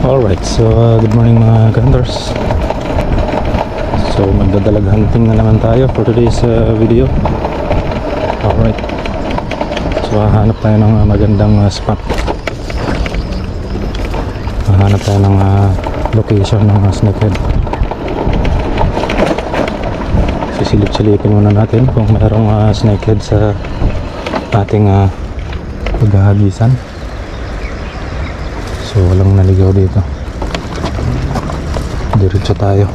Alright, so good morning mga hunters. So magdadalag hunting na naman tayo for today's video. Alright, so hahanap tayo ng magandang spot. Hahanap tayo ng location ng snakehead. Sisilip-silipin muna natin kung mayroong snakehead sa ating paghahagisan. So walang naligaw dito. Diretso tayo.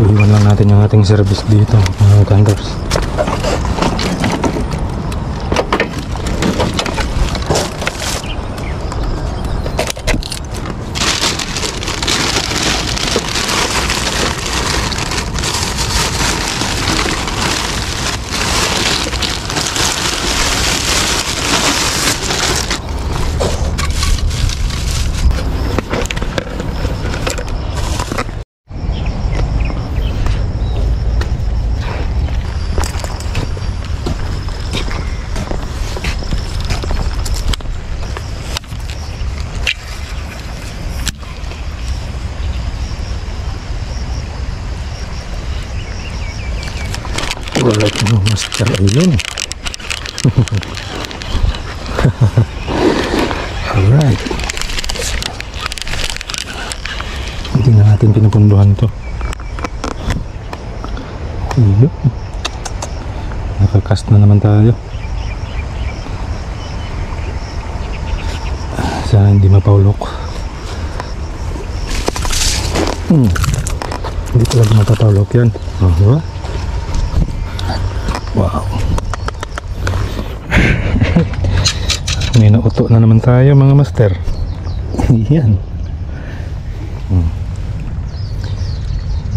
Iwan lang natin yung ating service dito mga hunters. Alright, no, master ayun. Alright, hindi na natin pinupunduhan to. Iyo, nakakast na naman tayo. Sana hindi mapaulok. Hindi talaga mapapaulok yan. Diba? Wow. May nauto na naman tayo mga master. Yan.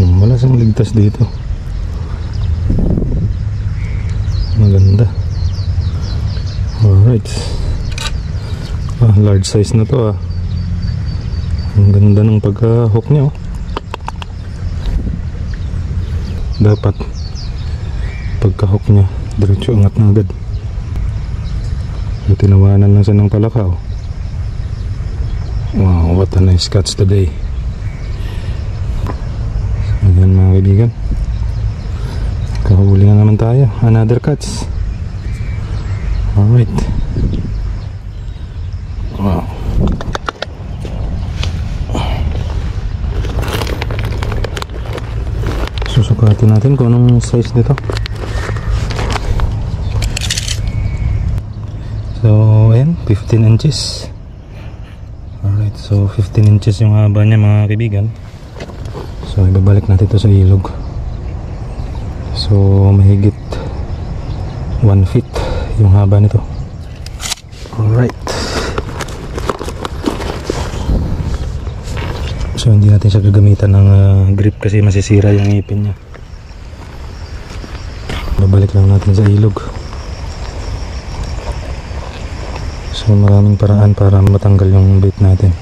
Wala siyang ligtas dito. Maganda. Alright. Large size na to . Ang ganda ng pagka-hook niya . Dapat pagka-hook niya diretso angat na agad. Tinawanan lang siya ng palakaw. Wow, what a nice catch today. So yan mga kaibigan, kahuli na naman tayo. Another catch. Alright. Wow. Susukatin natin kung anong size nito. So ayan, 15 inches. Alright, so 15 inches yung haba niya mga kaibigan. So ibabalik natin ito sa ilog. So mahigit 1 feet yung haba nito. Alright. So hindi natin siya gagamitan ng grip kasi masisira yung ngipin niya. Babalik lang natin sa ilog. So maraming paraan para matanggal yung bait natin.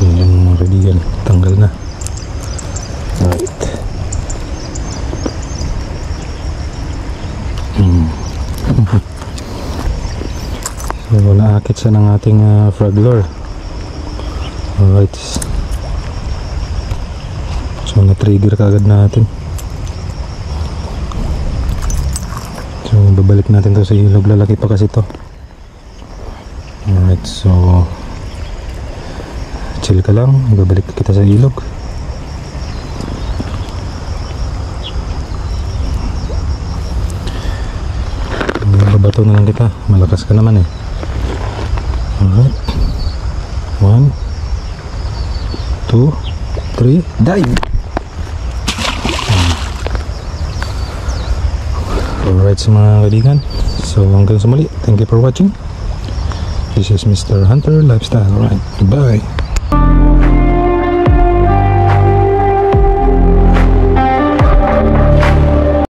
Yan mga kaibigan, tanggal na. Right. So naakit siya ng ating frog lure. Alright. So na-trigger kaagad natin. So babalik natin to sa ilog. Lalaki pa kasi to. Alright, so chill ka lang. Babalik kita sa ilog. Babato na lang kita. Malakas ka naman eh. Alright. 1, 2, 3, dive! Alright sa mga kaibigan, so hanggang sa muli, thank you for watching. This is Mr. Hunter Lifestyle. Alright, goodbye.